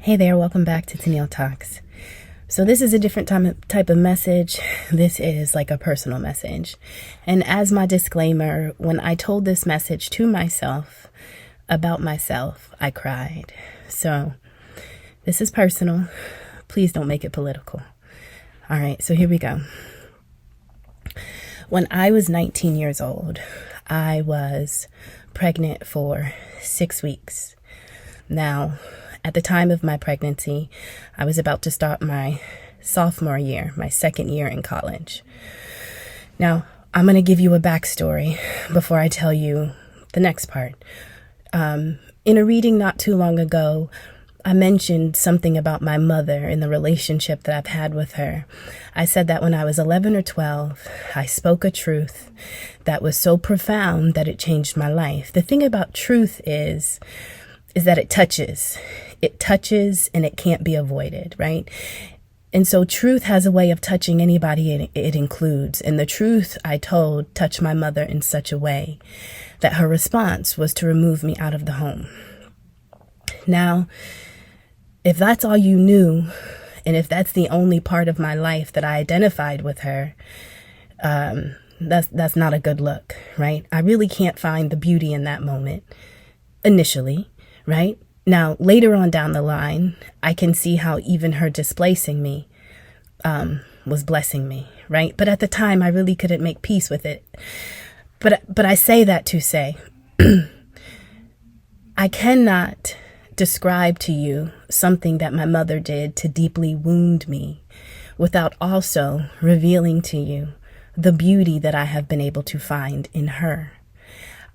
Hey there, welcome back to Tennille Talks. So this is a different type of message. This is like a personal message. And as my disclaimer, when I told this message to myself, about myself, I cried. So this is personal. Please don't make it political. All right, so here we go. When I was 19 years old, I was pregnant for 6 weeks. Now, at the time of my pregnancy, I was about to start my sophomore year, my second year in college. Now, I'm going to give you a backstory before I tell you the next part. In a reading not too long ago, I mentioned something about my mother and the relationship that I've had with her. I said that when I was 11 or 12, I spoke a truth that was so profound that it changed my life. The thing about truth is that it touches. It touches and it can't be avoided, right? And so truth has a way of touching anybody it includes. And the truth I told touched my mother in such a way that her response was to remove me out of the home. Now, if that's all you knew, and if that's the only part of my life that I identified with her, that's not a good look, right? I really can't find the beauty in that moment initially, right? Now, later on down the line, I can see how even her displacing me was blessing me, right? But at the time, I really couldn't make peace with it. But I say that to say, I cannot describe to you something that my mother did to deeply wound me without also revealing to you the beauty that I have been able to find in her.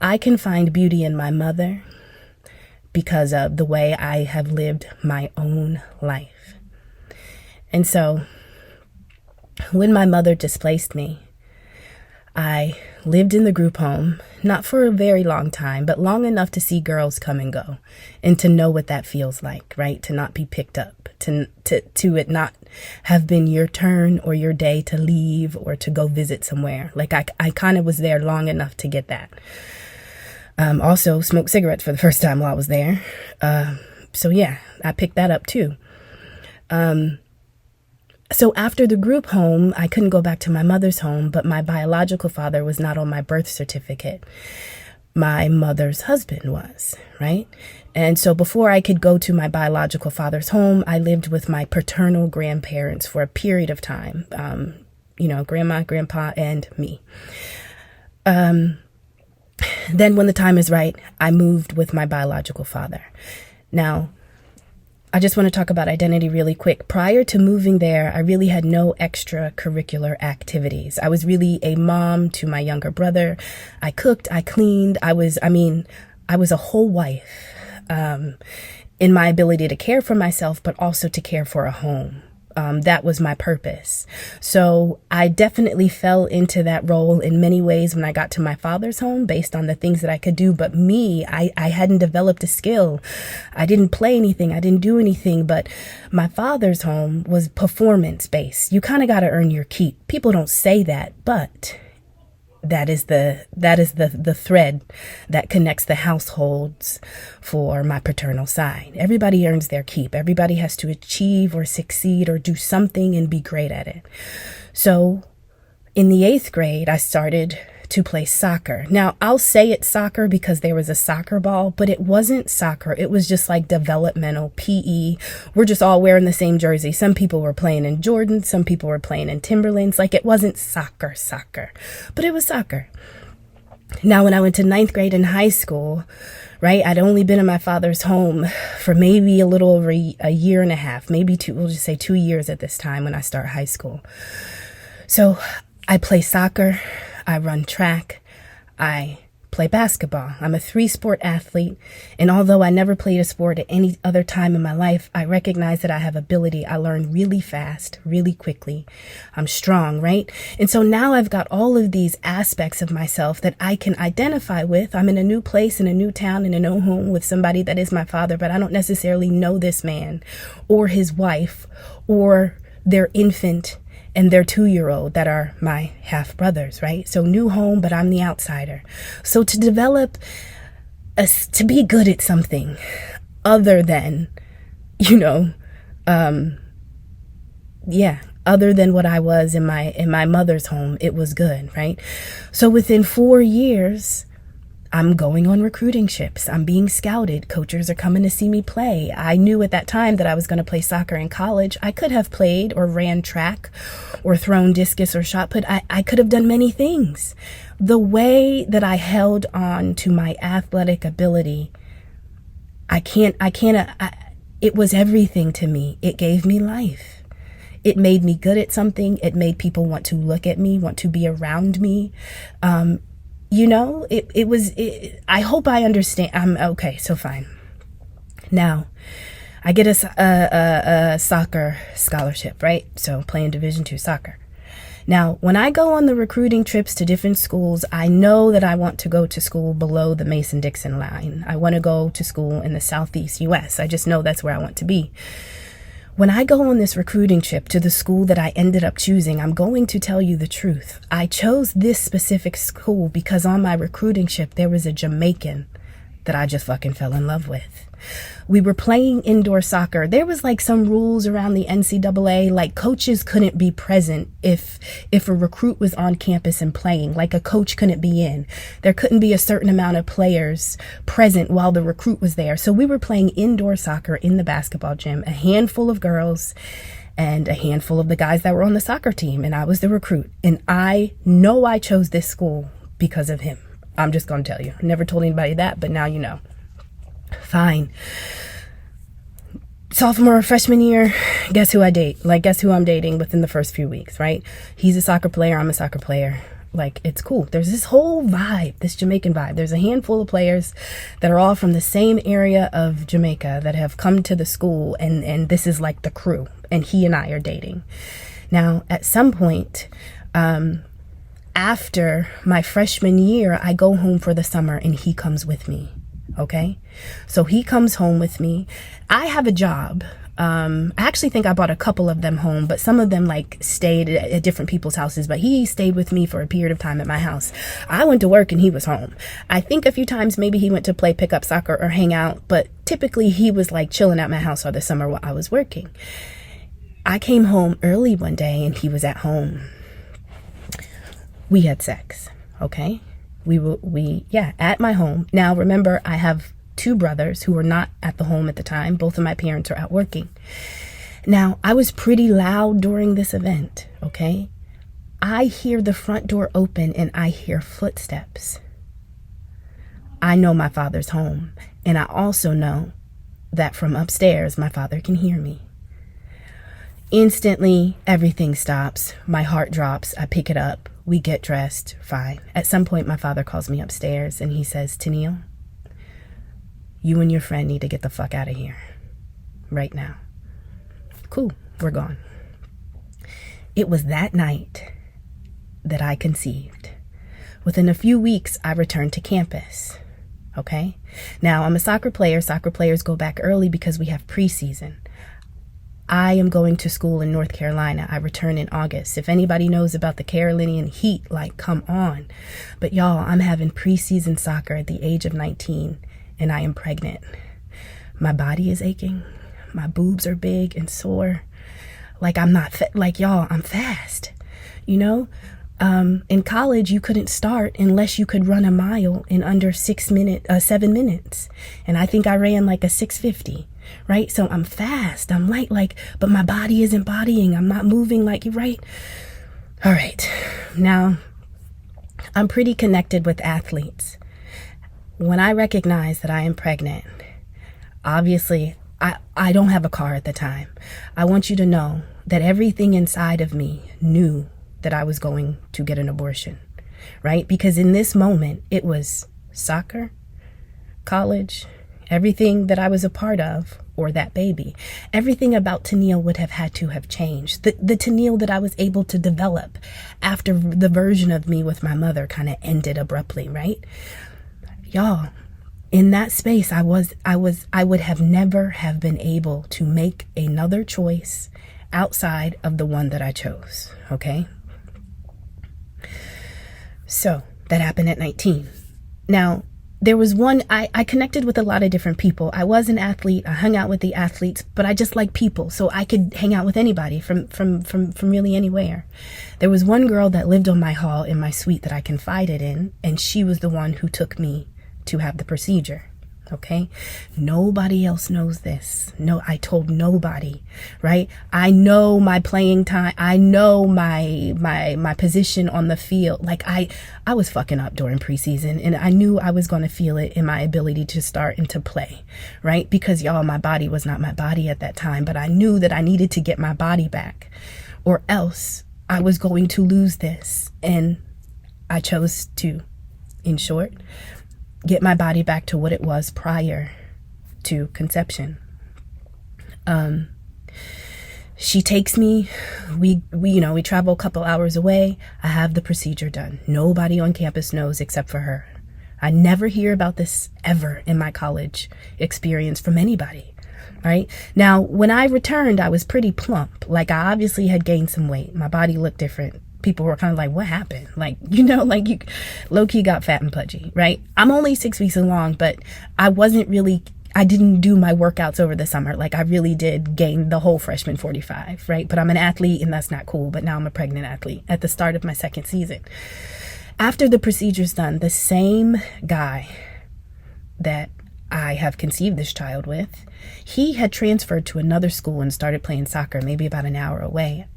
I can find beauty in my mother because of the way I have lived my own life. And so when my mother displaced me, I lived in the group home, not for a very long time, but long enough to see girls come and go and to know what that feels like, right? To not be picked up, to it not have been your turn or your day to leave or to go visit somewhere. Like I kind of was there long enough to get that. Also smoked cigarettes for the first time while I was there. So yeah, I picked that up too. So after the group home, I couldn't go back to my mother's home, but my biological father was not on my birth certificate. My mother's husband was, right? And so before I could go to my biological father's home, I lived with my paternal grandparents for a period of time. Grandma, grandpa, and me. Then when the time is right, I moved with my biological father. Now, I just want to talk about identity really quick. Prior to moving there, I really had no extracurricular activities. I was really a mom to my younger brother. I cooked, I cleaned. I was a whole wife in my ability to care for myself, but also to care for a home. That was my purpose. So I definitely fell into that role in many ways when I got to my father's home based on the things that I could do. But me, I hadn't developed a skill. I didn't play anything. I didn't do anything. But my father's home was performance based. You kind of got to earn your keep. People don't say that, but that is the thread that connects the households for my paternal side. Everybody earns their keep. Everybody has to achieve or succeed or do something and be great at it. So in the 8th grade, I started to play soccer. Now, I'll say it's soccer because there was a soccer ball, but it wasn't soccer. It was just like developmental PE. We're just all wearing the same jersey. Some people were playing in Jordans. Some people were playing in Timberlands. Like it wasn't soccer, but it was soccer. Now, when I went to 9th grade in high school, right, I'd only been in my father's home for maybe a little over a year and a half, maybe we'll just say 2 years at this time when I start high school. So I play soccer. I run track, I play basketball. I'm a 3-sport athlete. And although I never played a sport at any other time in my life, I recognize that I have ability. I learn really fast, really quickly. I'm strong, right? And so now I've got all of these aspects of myself that I can identify with. I'm in a new place, in a new town, in a new home with somebody that is my father, but I don't necessarily know this man or his wife or their infant and their 2-year-old that are my half brothers, right? So new home, but I'm the outsider. So to develop to be good at something other than you know, yeah, other than what I was in my mother's home, it was good, right? So within 4 years, I'm going on recruiting trips. I'm being scouted. Coaches are coming to see me play. I knew at that time that I was going to play soccer in college. I could have played or ran track or thrown discus or shot put. I could have done many things. The way that I held on to my athletic ability, it was everything to me. It gave me life. It made me good at something. It made people want to look at me, want to be around me. I hope I understand. Okay, so fine. Now, I get a soccer scholarship, right? So playing Division II soccer. Now, when I go on the recruiting trips to different schools, I know that I want to go to school below the Mason-Dixon line. I want to go to school in the Southeast U.S. I just know that's where I want to be. When I go on this recruiting trip to the school that I ended up choosing, I'm going to tell you the truth. I chose this specific school because on my recruiting trip, there was a Jamaican that I just fucking fell in love with. We were playing indoor soccer. There was like some rules around the NCAA, like coaches couldn't be present if a recruit was on campus and playing, like a coach couldn't be in. There couldn't be a certain amount of players present while the recruit was there. So we were playing indoor soccer in the basketball gym, a handful of girls and a handful of the guys that were on the soccer team. And I was the recruit. And I know I chose this school because of him. I'm just going to tell you. I never told anybody that, but now you know. Fine. Sophomore or freshman year, guess who I date? Like, guess who I'm dating within the first few weeks, right? He's a soccer player. I'm a soccer player. Like, it's cool. There's this whole vibe, this Jamaican vibe. There's a handful of players that are all from the same area of Jamaica that have come to the school, and this is like the crew, and he and I are dating. Now, at some point, after my freshman year, I go home for the summer, and he comes with me. Okay, so he comes home with me. I have a job. I actually think I brought a couple of them home, but some of them like stayed at different people's houses, but he stayed with me for a period of time at my house. I went to work and he was home. I think a few times maybe he went to play pickup soccer or hang out, but typically he was like chilling at my house all the summer while I was working. I came home early one day and he was at home. We had sex. Okay. At my home. Now, remember, I have 2 brothers who were not at the home at the time. Both of my parents are out working. Now, I was pretty loud during this event, okay? I hear the front door open and I hear footsteps. I know my father's home, and I also know that from upstairs, my father can hear me. Instantly, everything stops. My heart drops. I pick it up. We get dressed. Fine. At some point, my father calls me upstairs and he says, Tennille, you and your friend need to get the fuck out of here right now. Cool. We're gone. It was that night that I conceived. Within a few weeks, I returned to campus. Okay. Now, I'm a soccer player. Soccer players go back early because we have preseason. I am going to school in North Carolina. I return in August. If anybody knows about the Carolinian heat, like, come on. But y'all, I'm having preseason soccer at the age of 19, and I am pregnant. My body is aching. My boobs are big and sore. Like, I'm not, y'all, I'm fast. You know? In college, you couldn't start unless you could run a mile in under 7 minutes. And I think I ran like a 6:50. Right? So I'm fast, I'm light, but my body isn't bodying. I'm not moving like you, right? All right. Now, I'm pretty connected with athletes. When I recognize that I am pregnant, obviously, I don't have a car at the time. I want you to know that everything inside of me knew that I was going to get an abortion, right? Because in this moment, it was soccer, college, everything that I was a part of, or that baby. Everything about Tennille would have had to have changed. The Tennille that I was able to develop after the version of me with my mother kind of ended abruptly, right? Y'all, in that space, I would have never have been able to make another choice outside of the one that I chose, okay? So that happened at 19. Now, there was one, I connected with a lot of different people. I was an athlete. I hung out with the athletes, but I just like people. So I could hang out with anybody from really anywhere. There was one girl that lived on my hall in my suite that I confided in, and she was the one who took me to have the procedure. Okay. Nobody else knows this. No, I told nobody, right? I know my playing time. I know my position on the field. Like I was fucking up during preseason, and I knew I was going to feel it in my ability to start and to play, right? Because y'all, my body was not my body at that time, but I knew that I needed to get my body back or else I was going to lose this. And I chose to, in short, get my body back to what it was prior to conception. She takes me, we travel a couple hours away. I have the procedure done. Nobody on campus knows except for her. I never hear about this ever in my college experience from anybody. Right now, when I returned, I was pretty plump. Like I obviously had gained some weight. My body looked different. People were kind of like, what happened? Like, you low-key got fat and pudgy, right? I'm only 6 weeks along, but I didn't do my workouts over the summer. Like I really did gain the whole freshman 45, right? But I'm an athlete and that's not cool. But now I'm a pregnant athlete at the start of my second season. After the procedure's done, the same guy that I have conceived this child with, he had transferred to another school and started playing soccer, maybe about an hour away.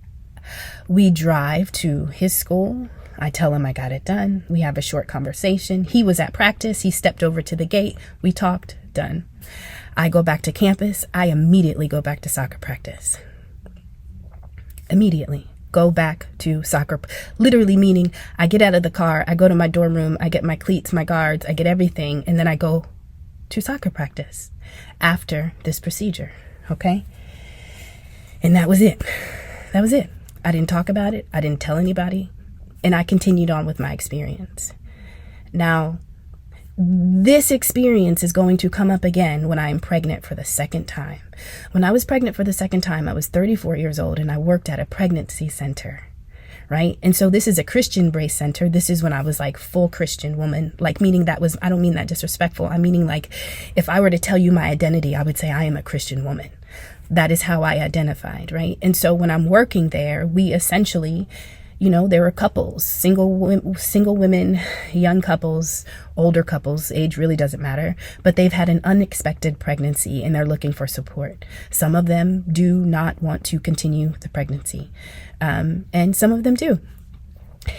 We drive to his school. I tell him I got it done. We have a short conversation. He was at practice. He stepped over to the gate. We talked. Done. I go back to campus. I immediately go back to soccer practice. Immediately go back to soccer. Literally meaning I get out of the car. I go to my dorm room. I get my cleats, my guards. I get everything. And then I go to soccer practice after this procedure. Okay. And that was it. That was it. I didn't talk about it. I didn't tell anybody. And I continued on with my experience. Now, this experience is going to come up again when I am pregnant for the second time. When I was pregnant for the second time, I was 34 years old and I worked at a pregnancy center, right? And so this is a Christian-based center. This is when I was like full Christian woman, like meaning that was, I don't mean that disrespectful. I'm meaning like if I were to tell you my identity, I would say I am a Christian woman. That is how I identified, right? And so when I'm working there, we essentially, there were couples, single women, young couples, older couples, age really doesn't matter, but they've had an unexpected pregnancy and they're looking for support. Some of them do not want to continue the pregnancy, and some of them do.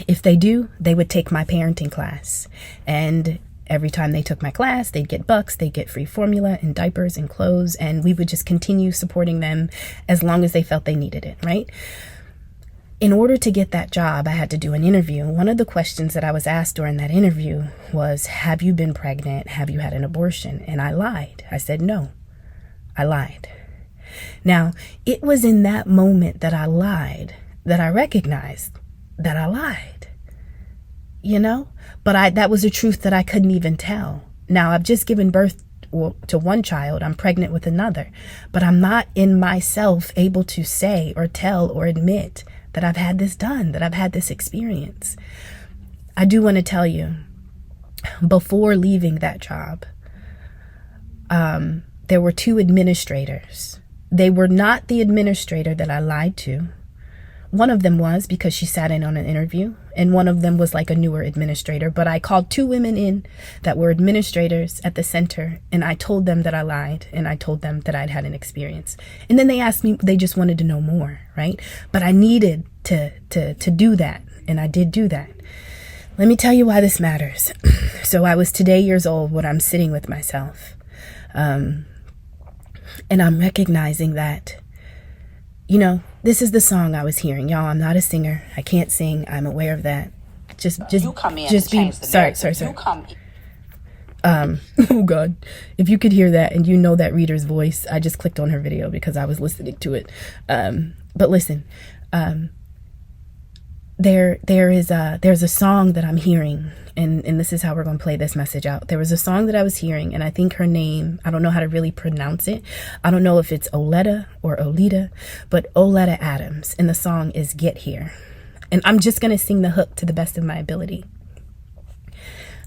If they do, they would take my parenting class, and every time they took my class, they'd get bucks, they'd get free formula and diapers and clothes, and we would just continue supporting them as long as they felt they needed it, right? In order to get that job, I had to do an interview. One of the questions that I was asked during that interview was, have you been pregnant? Have you had an abortion? And I lied. I said, no, I lied. Now, it was in that moment that I lied that I recognized that I lied. But that was a truth that I couldn't even tell. Now I've just given birth to one child. I'm pregnant with another, but I'm not in myself able to say or tell or admit that I've had this done, that I've had this experience. I do want to tell you, before leaving that job, there were two administrators. They were not the administrator that I lied to. One of them was because she sat in on an interview, and one of them was like a newer administrator. But I called two women in that were administrators at the center, and I told them that I lied, and I told them that I'd had an experience. And then they asked me, they just wanted to know more, right? But I needed to do that, and I did do that. Let me tell you why this matters. So I was today years old when I'm sitting with myself, and I'm recognizing that, this is the song I was hearing. Y'all, I'm not a singer. I can't sing. I'm aware of that. Just you come in just be sorry. You come oh God. If you could hear that and that reader's voice, I just clicked on her video because I was listening to it. But listen, there's a song that I'm hearing, and this is how we're going to play this message out. There was a song that I was hearing, and I think her name, I don't know how to really pronounce it. I don't know if it's Oleta or Olita, but Oleta Adams, and the song is Get Here. And I'm just going to sing the hook to the best of my ability.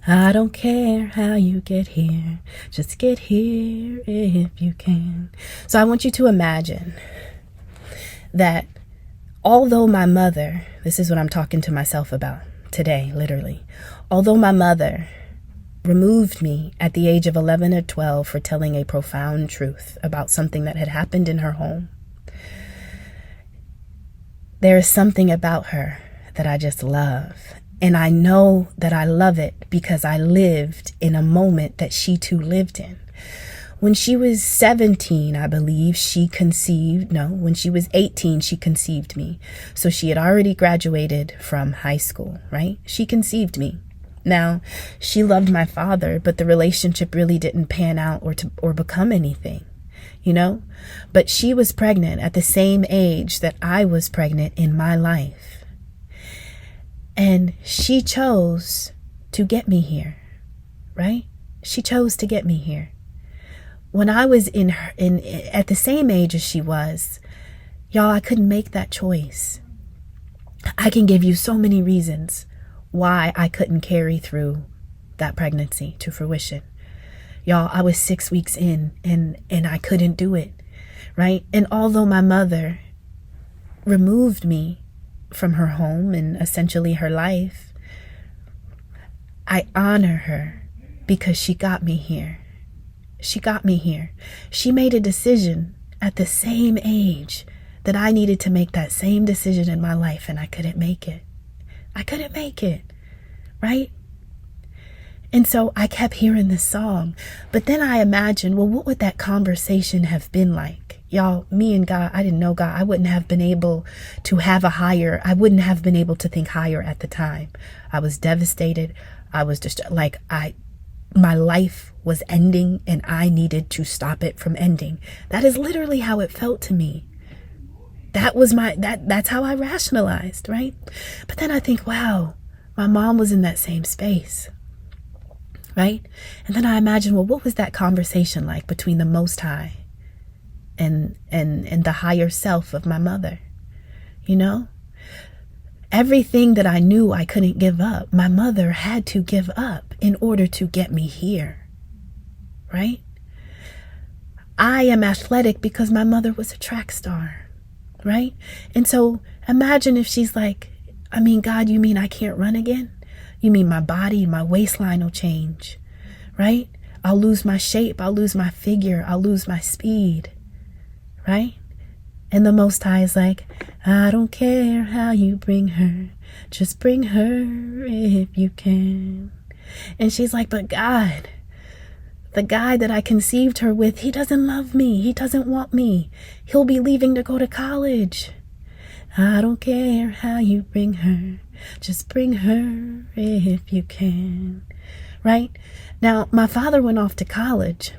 I don't care how you get here, just get here if you can. So I want you to imagine that although my mother, this is what I'm talking to myself about today, literally, although my mother removed me at the age of 11 or 12 for telling a profound truth about something that had happened in her home, there is something about her that I just love. And I know that I love it because I lived in a moment that she too lived in. When she was 17, I believe, when she was 18, she conceived me. So she had already graduated from high school, right? She conceived me. Now, she loved my father, but the relationship really didn't pan out or become anything, But she was pregnant at the same age that I was pregnant in my life. And she chose to get me here, right? She chose to get me here. When I was at the same age as she was, y'all, I couldn't make that choice. I can give you so many reasons why I couldn't carry through that pregnancy to fruition. Y'all, I was 6 weeks in and I couldn't do it, right? And although my mother removed me from her home and essentially her life, I honor her because she got me here. She got me here. She made a decision at the same age that I needed to make that same decision in my life, and I couldn't make it. I couldn't make it, right? And so I kept hearing this song, but then I imagined, well, what would that conversation have been like? Y'all, me and God, I didn't know God. I wouldn't have been able to I wouldn't have been able to think higher at the time. I was devastated. I was just my life was ending and I needed to stop it from ending. That is literally how it felt to me. That's how I rationalized, right? But then I think, wow, my mom was in that same space, right? And then I imagine, well, what was that conversation like between the Most High and the higher self of my mother? Everything that I knew I couldn't give up, my mother had to give up in order to get me here, right? I am athletic because my mother was a track star, right? And so imagine if she's like, God, you mean I can't run again? You mean my body, my waistline will change, right? I'll lose my shape, I'll lose my figure, I'll lose my speed, right? And the Most High is like, I don't care how you bring her, just bring her if you can. And she's like, but God, the guy that I conceived her with, he doesn't love me. He doesn't want me. He'll be leaving to go to college. I don't care how you bring her, just bring her if you can. Right? Now, my father went off to college,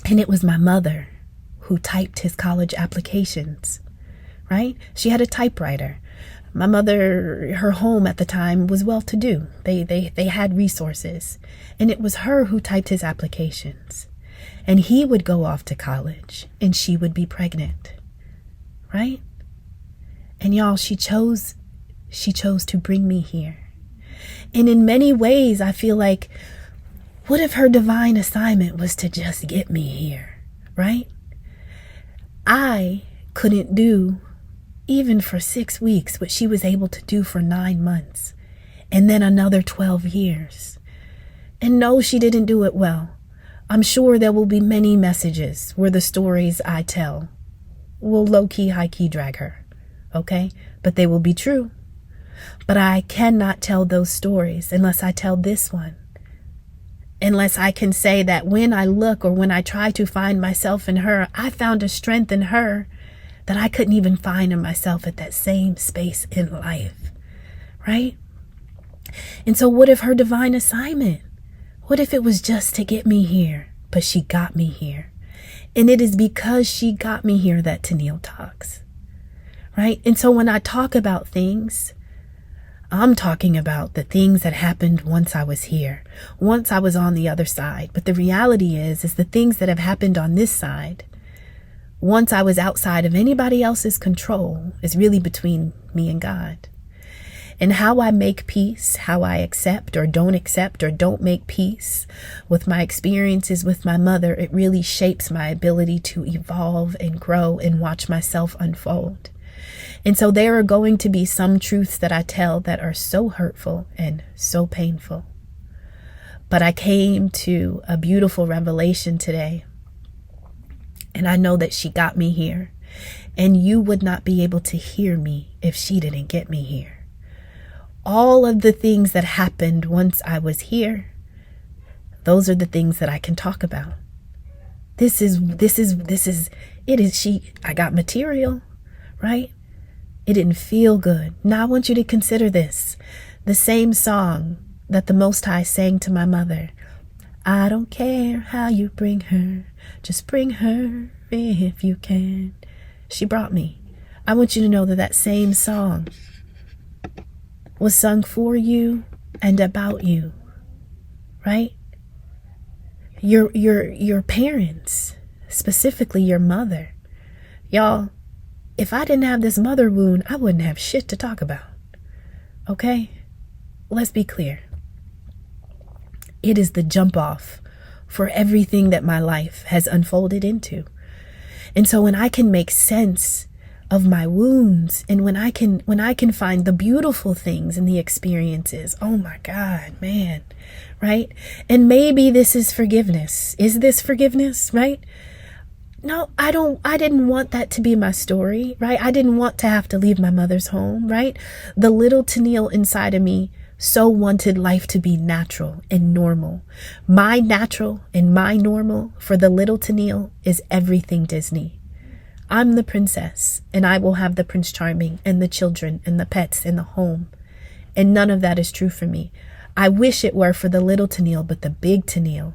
and it was my mother who typed his college applications, right? She had a typewriter. My mother, her home at the time was well-to-do. They had resources, and it was her who typed his applications. And he would go off to college, and she would be pregnant, right? And y'all, she chose to bring me here. And in many ways, I feel like, what if her divine assignment was to just get me here, right? I couldn't do, even for 6 weeks, what she was able to do for 9 months, and then another 12 years. And no, she didn't do it well. I'm sure there will be many messages where the stories I tell will low-key, high-key drag her, okay? But they will be true. But I cannot tell those stories unless I tell this one. Unless I can say that when I look or when I try to find myself in her, I found a strength in her that I couldn't even find in myself at that same space in life, right? And so what if her divine assignment? What if it was just to get me here, but she got me here? And it is because she got me here that Tennille talks, right? And so when I talk about things, I'm talking about the things that happened once I was here, once I was on the other side. But the reality is the things that have happened on this side, once I was outside of anybody else's control, is really between me and God. And how I make peace, how I accept or don't make peace with my experiences with my mother, it really shapes my ability to evolve and grow and watch myself unfold. And so there are going to be some truths that I tell that are so hurtful and so painful. But I came to a beautiful revelation today. And I know that she got me here. And you would not be able to hear me if she didn't get me here. All of the things that happened once I was here, those are the things that I can talk about. I got material, right? It didn't feel good. Now I want you to consider this. The same song that the Most High sang to my mother. I don't care how you bring her, just bring her if you can. She brought me. I want you to know that that same song was sung for you and about you, right? Your parents, specifically your mother. Y'all, if I didn't have this mother wound, I wouldn't have shit to talk about. Okay? Let's be clear. It is the jump off for everything that my life has unfolded into. And so when I can make sense of my wounds and when I can find the beautiful things in the experiences, oh my God, man, right? And maybe this is forgiveness. Is this forgiveness, right? No, I didn't want that to be my story, right? I didn't want to have to leave my mother's home, right? The little Tennille inside of me so wanted life to be natural and normal. My natural and my normal for the little Tennille is everything Disney. I'm the princess and I will have the Prince Charming and the children and the pets and the home. And none of that is true for me. I wish it were for the little Tennille, but the big Tennille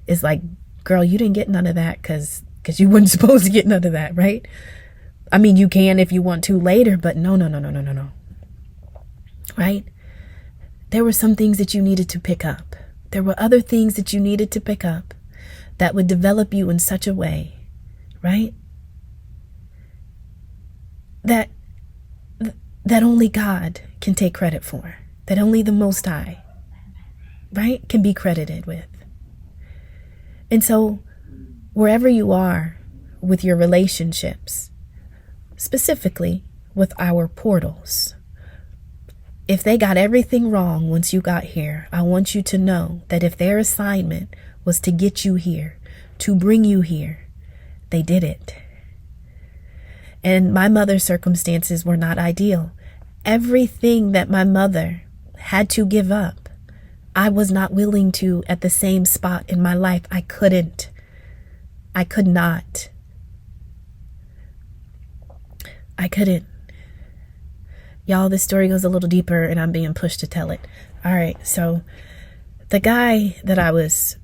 is like, girl, you didn't get none of that because you weren't supposed to get none of that, right? I mean, you can if you want to later, but no. Right? There were some things that you needed to pick up. There were other things that you needed to pick up that would develop you in such a way, right? That only God can take credit for, that only the Most High, right, can be credited with. And so wherever you are with your relationships, specifically with our portals, if they got everything wrong once you got here, I want you to know that if their assignment was to get you here, to bring you here, they did it. And my mother's circumstances were not ideal. Everything that my mother had to give up, I was not willing to at the same spot in my life. I couldn't. I could not. I couldn't. Y'all, this story goes a little deeper and I'm being pushed to tell it. All right, so the guy that I was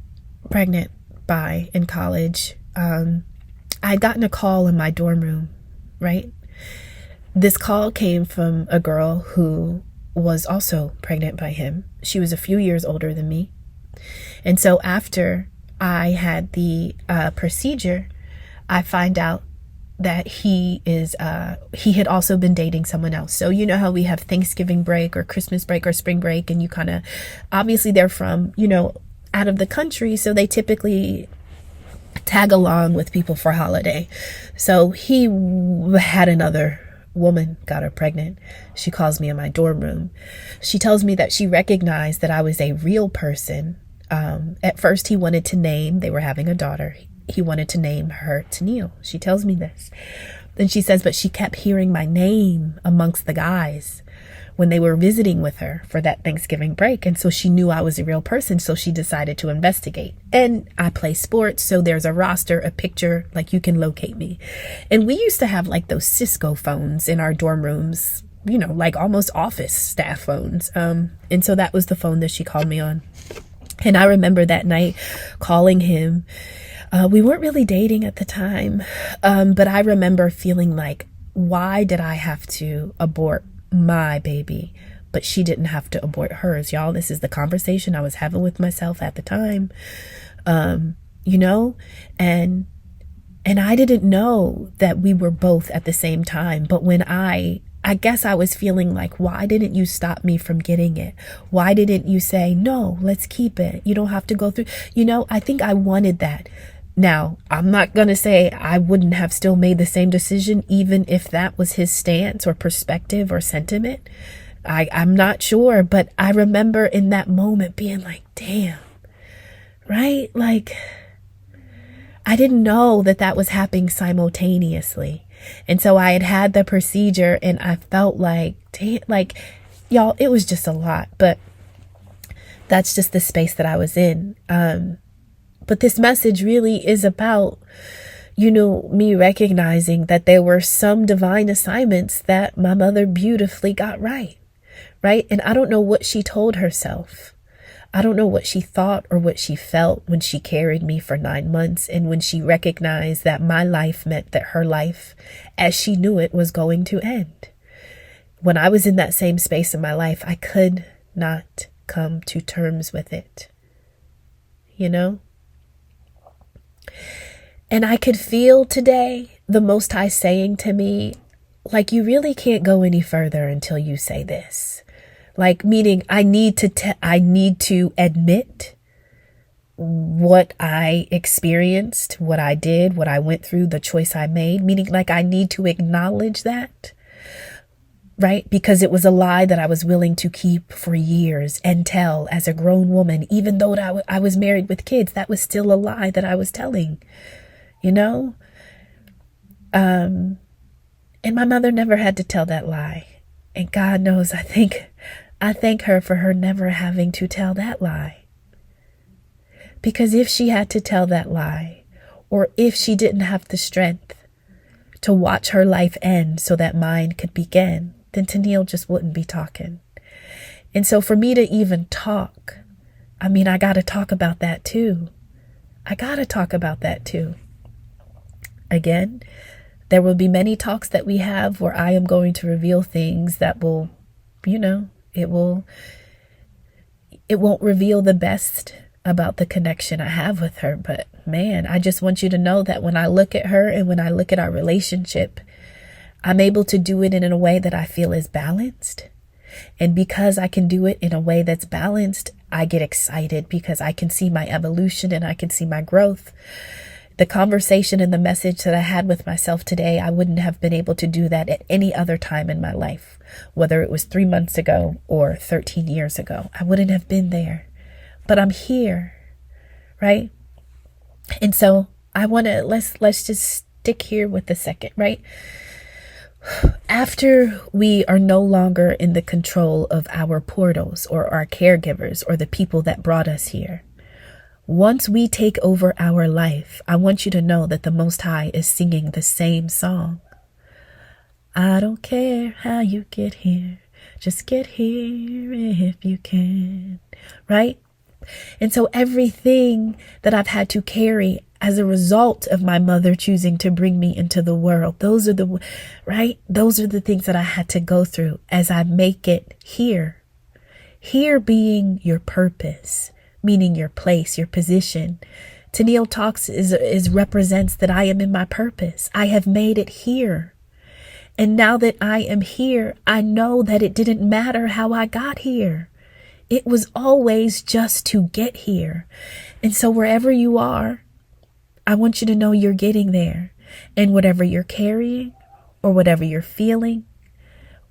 pregnant by in college, I'd gotten a call in my dorm room, right? This call came from a girl who was also pregnant by him. She was a few years older than me. And so after I had the procedure, I find out that he had also been dating someone else. So you know how we have Thanksgiving break or Christmas break or spring break, and you kind of, obviously they're from, out of the country, so they typically tag along with people for holiday. So he had another woman, got her pregnant. She calls me in my dorm room. She tells me that she recognized that I was a real person. At first he wanted to name, they were having a daughter. He wanted to name her Tennille. She tells me this. Then she says, but she kept hearing my name amongst the guys when they were visiting with her for that Thanksgiving break. And so she knew I was a real person. So she decided to investigate. And I play sports. So there's a roster, a picture, like you can locate me. And we used to have like those Cisco phones in our dorm rooms, like almost office staff phones. And so that was the phone that she called me on. And I remember that night calling him. We weren't really dating at the time, but I remember feeling like, why did I have to abort my baby, but she didn't have to abort hers? Y'all, this is the conversation I was having with myself at the time, and I didn't know that we were both at the same time. But when I I guess I was feeling like, why didn't you stop me from getting it? Why didn't you say, no, let's keep it? You don't have to go through. I think I wanted that. Now, I'm not going to say I wouldn't have still made the same decision, even if that was his stance or perspective or sentiment. I'm not sure, but I remember in that moment being like, damn, right? Like, I didn't know that was happening simultaneously. And so I had the procedure and I felt like, damn, like, y'all, it was just a lot, but that's just the space that I was in. But this message really is about, me recognizing that there were some divine assignments that my mother beautifully got right? And I don't know what she told herself. I don't know what she thought or what she felt when she carried me for 9 months and when she recognized that my life meant that her life, as she knew it, was going to end. When I was in that same space in my life, I could not come to terms with it, And I could feel today the Most High saying to me, like, you really can't go any further until you say this. Like, meaning I need to admit what I experienced, what I did, what I went through, the choice I made, meaning like I need to acknowledge that, right? Because it was a lie that I was willing to keep for years and tell as a grown woman, even though I was married with kids, that was still a lie that I was telling, and my mother never had to tell that lie. And God knows, I thank her for her never having to tell that lie. Because if she had to tell that lie, or if she didn't have the strength to watch her life end so that mine could begin, then Tennille just wouldn't be talking. And so for me to even talk, I got to talk about that too. Again, there will be many talks that we have where I am going to reveal things that will, it won't reveal the best about the connection I have with her. But man, I just want you to know that when I look at her and when I look at our relationship, I'm able to do it in a way that I feel is balanced. And because I can do it in a way that's balanced, I get excited because I can see my evolution and I can see my growth. The conversation and the message that I had with myself today, I wouldn't have been able to do that at any other time in my life, whether it was 3 months ago or 13 years ago. I wouldn't have been there, but I'm here, right? And so I want to, let's just stick here with the second, right? After we are no longer in the control of our portals or our caregivers or the people that brought us here, once we take over our life, I want you to know that the Most High is singing the same song. I don't care how you get here, just get here if you can, right? And so everything that I've had to carry as a result of my mother choosing to bring me into the world, those are the things that I had to go through as I make it here. Here being your purpose, meaning your place, your position. Tennille Talks is represents that I am in my purpose. I have made it here. And now that I am here, I know that it didn't matter how I got here. It was always just to get here. And so wherever you are, I want you to know you're getting there. And whatever you're carrying or whatever you're feeling,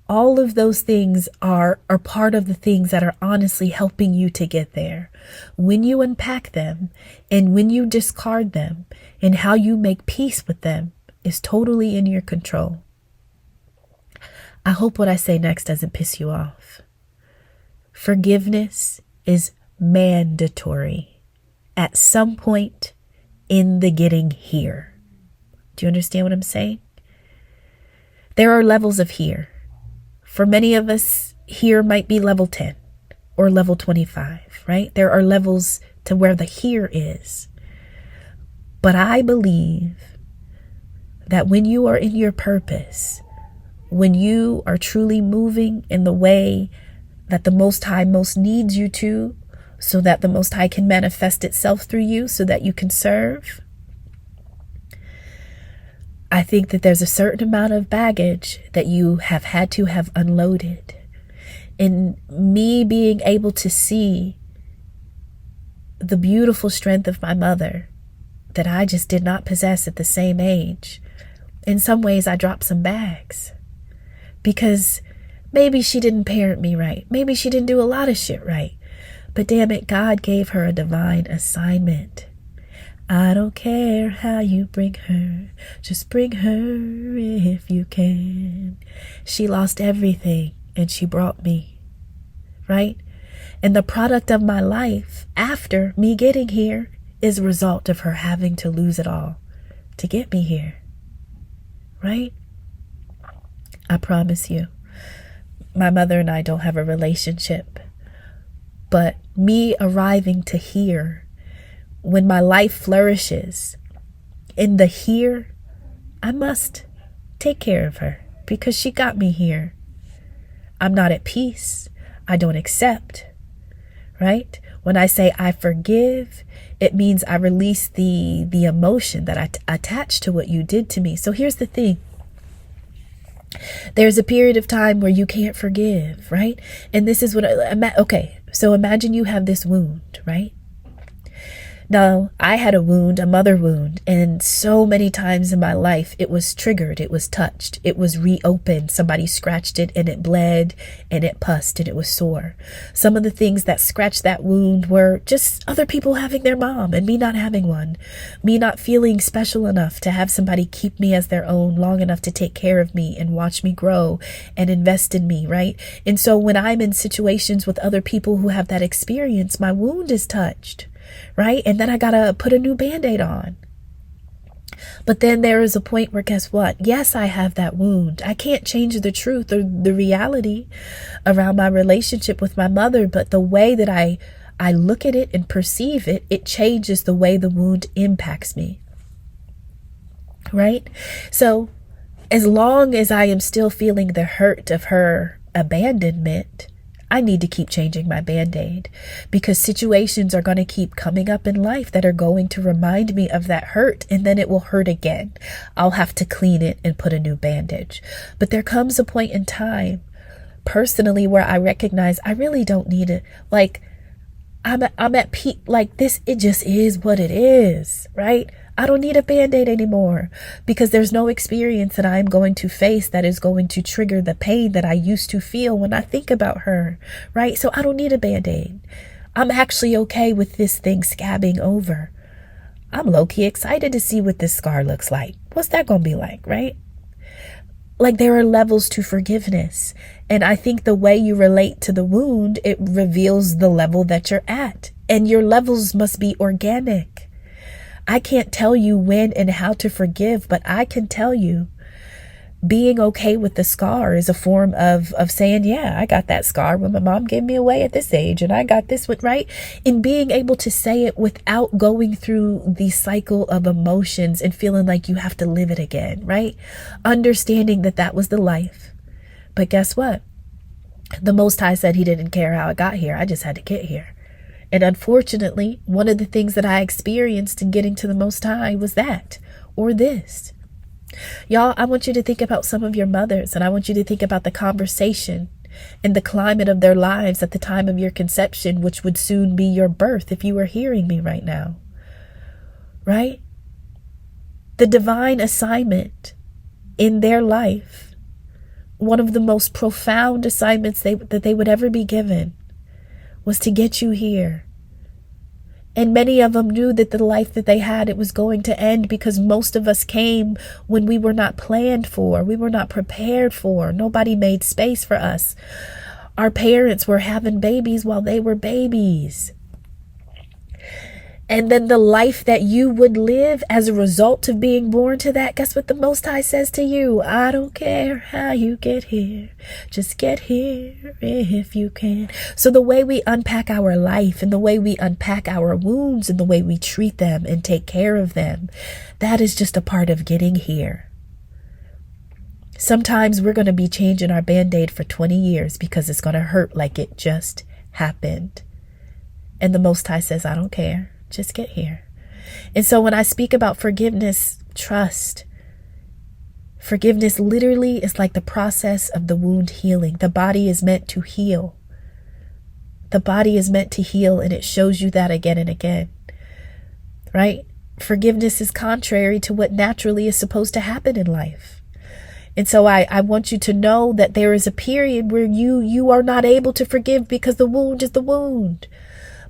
all of those things are part of the things that are honestly helping you to get there. When you unpack them and when you discard them and how you make peace with them is totally in your control. I hope what I say next doesn't piss you off. Forgiveness is mandatory at some point in the getting here. Do you understand what I'm saying? There are levels of here. For many of us, here might be level 10 or level 25, right? There are levels to where the here is. But I believe that when you are in your purpose, when you are truly moving in the way that the Most High most needs you to, so that the Most High can manifest itself through you, so that you can serve, I think that there's a certain amount of baggage that you have had to have unloaded. And me being able to see the beautiful strength of my mother that I just did not possess at the same age, in some ways I dropped some bags. Because maybe she didn't parent me right. Maybe she didn't do a lot of shit right. But damn it, God gave her a divine assignment. I don't care how you bring her, just bring her if you can. She lost everything and she brought me, right? And the product of my life after me getting here is a result of her having to lose it all to get me here, right? I promise you, my mother and I don't have a relationship, but me arriving to here, when my life flourishes in the here, I must take care of her because she got me here. I'm not at peace. I don't accept, right? When I say I forgive, it means I release the emotion that I attach to what you did to me. So here's the thing. There's a period of time where you can't forgive, right? And this is what okay. So imagine you have this wound, right? Now, I had a wound, a mother wound, and so many times in my life, it was triggered, it was touched, it was reopened. Somebody scratched it and it bled and it pussed and it was sore. Some of the things that scratched that wound were just other people having their mom and me not having one. Me not feeling special enough to have somebody keep me as their own long enough to take care of me and watch me grow and invest in me, right? And so when I'm in situations with other people who have that experience, my wound is touched. Right? And then I gotta put a new Band-Aid on. But then there is a point where, guess what? Yes, I have that wound. I can't change the truth or the reality around my relationship with my mother, but the way that I look at it and perceive it, it changes the way the wound impacts me. Right? So as long as I am still feeling the hurt of her abandonment, I need to keep changing my Band-Aid because situations are going to keep coming up in life that are going to remind me of that hurt, and then it will hurt again. I'll have to clean it and put a new bandage. But there comes a point in time personally where I recognize I really don't need it. Like I'm at peak, like this, it just is what it is, right? I don't need a Band-Aid anymore because there's no experience that I'm going to face that is going to trigger the pain that I used to feel when I think about her, right? So I don't need a Band-Aid. I'm actually okay with this thing scabbing over. I'm low-key excited to see what this scar looks like. What's that going to be like, right? Like there are levels to forgiveness. And I think the way you relate to the wound, it reveals the level that you're at. And your levels must be organic. I can't tell you when and how to forgive, but I can tell you being okay with the scar is a form of saying, yeah, I got that scar when my mom gave me away at this age and I got this one, right? And being able to say it without going through the cycle of emotions and feeling like you have to live it again, right? Understanding that that was the life. But guess what? The Most High said he didn't care how I got here. I just had to get here. And unfortunately, one of the things that I experienced in getting to the Most High was that, or this. Y'all, I want you to think about some of your mothers, and I want you to think about the conversation and the climate of their lives at the time of your conception, which would soon be your birth if you were hearing me right now. Right? The divine assignment in their life, one of the most profound assignments that they would ever be given, was to get you here. And many of them knew that the life that they had, it was going to end because most of us came when we were not planned for, we were not prepared for. Nobody made space for us. Our parents were having babies while they were babies. And then the life that you would live as a result of being born to that, guess what the Most High says to you? I don't care how you get here. Just get here if you can. So the way we unpack our life and the way we unpack our wounds and the way we treat them and take care of them, that is just a part of getting here. Sometimes we're going to be changing our Band-Aid for 20 years because it's going to hurt like it just happened. And the Most High says, I don't care. Just get here. And so when I speak about forgiveness, trust, Forgiveness literally is like the process of the wound healing. The body is meant to heal. The body is meant to heal, and it shows you that again and again, right? Forgiveness is contrary to what naturally is supposed to happen in life. And so I want you to know that there is a period where you are not able to forgive because the wound is the wound.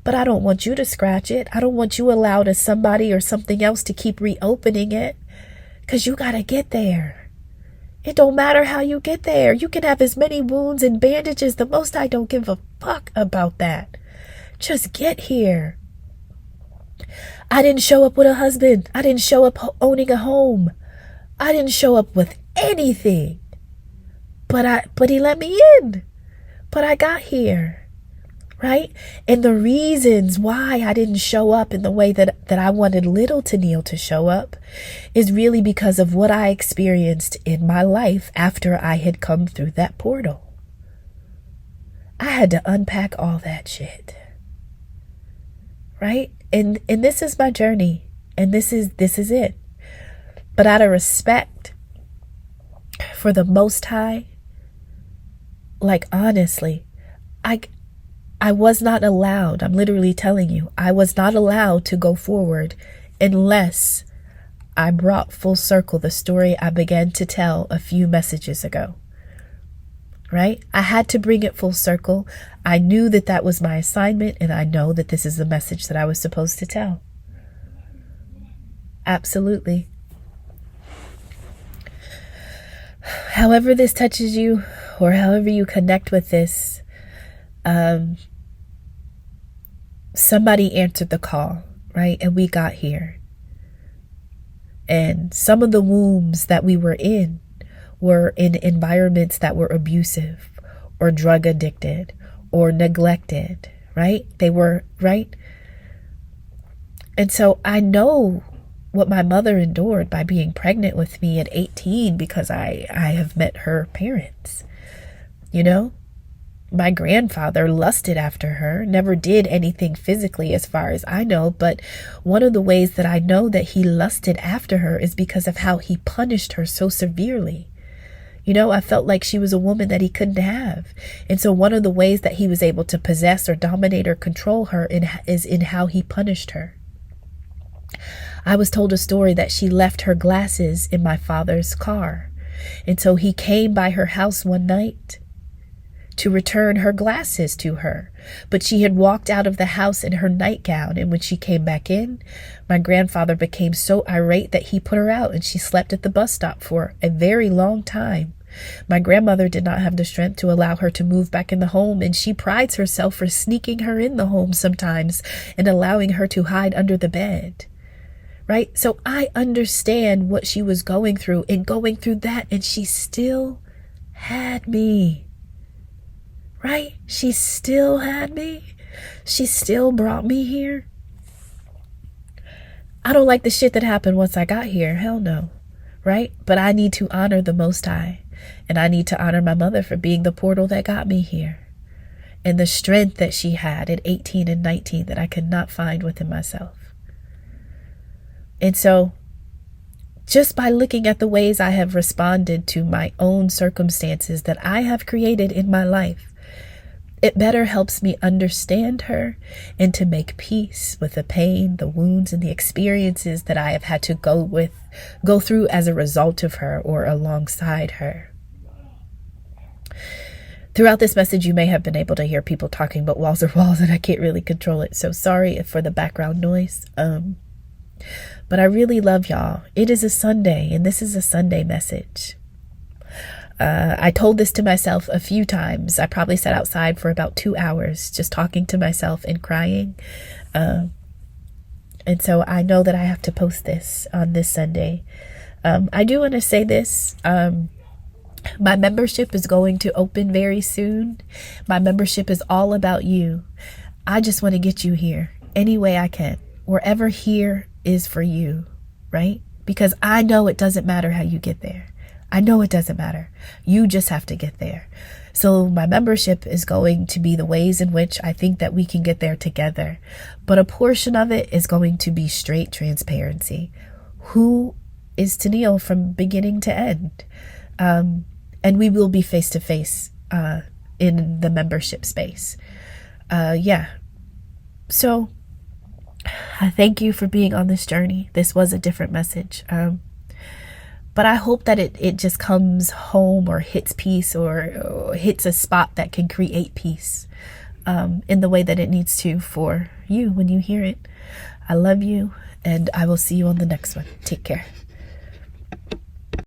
But I don't want you to scratch it. I don't want you allowed as somebody or something else to keep reopening it, because you got to get there. It don't matter how you get there. You can have as many wounds and bandages. The most I don't give a fuck about that. Just get here. I didn't show up with a husband. I didn't show up owning a home. I didn't show up with anything. But he let me in. But I got here. Right? And the reasons why I didn't show up in the way that I wanted little Tennille to show up is really because of what I experienced in my life after I had come through that portal. I had to unpack all that shit. Right? And this is my journey. And this is it. But out of respect for the Most High, like honestly, I was not allowed, I'm literally telling you, I was not allowed to go forward unless I brought full circle the story I began to tell a few messages ago. Right? I had to bring it full circle. I knew that that was my assignment, and I know that this is the message that I was supposed to tell. Absolutely. However this touches you, or however you connect with this, somebody answered the call, right? And we got here. And some of the wombs that we were in environments that were abusive or drug addicted or neglected, right? They were, right? And so I know what my mother endured by being pregnant with me at 18 because I have met her parents, you know? My grandfather lusted after her, never did anything physically as far as I know, but one of the ways that I know that he lusted after her is because of how he punished her so severely. You know, I felt like she was a woman that he couldn't have. And so one of the ways that he was able to possess or dominate or control her is in how he punished her. I was told a story that she left her glasses in my father's car. And so he came by her house one night to return her glasses to her. But she had walked out of the house in her nightgown, and when she came back in, my grandfather became so irate that he put her out, and she slept at the bus stop for a very long time. My grandmother did not have the strength to allow her to move back in the home, and she prides herself for sneaking her in the home sometimes and allowing her to hide under the bed. Right? So I understand what she was going through that, and she still had me. Right? She still had me. She still brought me here. I don't like the shit that happened once I got here. Hell no. Right? But I need to honor the Most High. And I need to honor my mother for being the portal that got me here. And the strength that she had at 18 and 19 that I could not find within myself. And so, just by looking at the ways I have responded to my own circumstances that I have created in my life, it better helps me understand her and to make peace with the pain, the wounds, and the experiences that I have had to go through as a result of her or alongside her. Throughout this message, you may have been able to hear people talking, but walls are walls and I can't really control it. So sorry for the background noise. But I really love y'all. It is a Sunday, and this is a Sunday message. I told this to myself a few times. I probably sat outside for about 2 hours just talking to myself and crying. And so I know that I have to post this on this Sunday. I do want to say this. My membership is going to open very soon. My membership is all about you. I just want to get you here any way I can. Wherever here is for you, right? Because I know it doesn't matter how you get there. I know it doesn't matter. You just have to get there. So my membership is going to be the ways in which I think that we can get there together. But a portion of it is going to be straight transparency. Who is Tennille from beginning to end. And we will be face to face in the membership space. Yeah. So I thank you for being on this journey. This was a different message. But I hope that it just comes home or hits peace or hits a spot that can create peace in the way that it needs to for you when you hear it. I love you, and I will see you on the next one. Take care.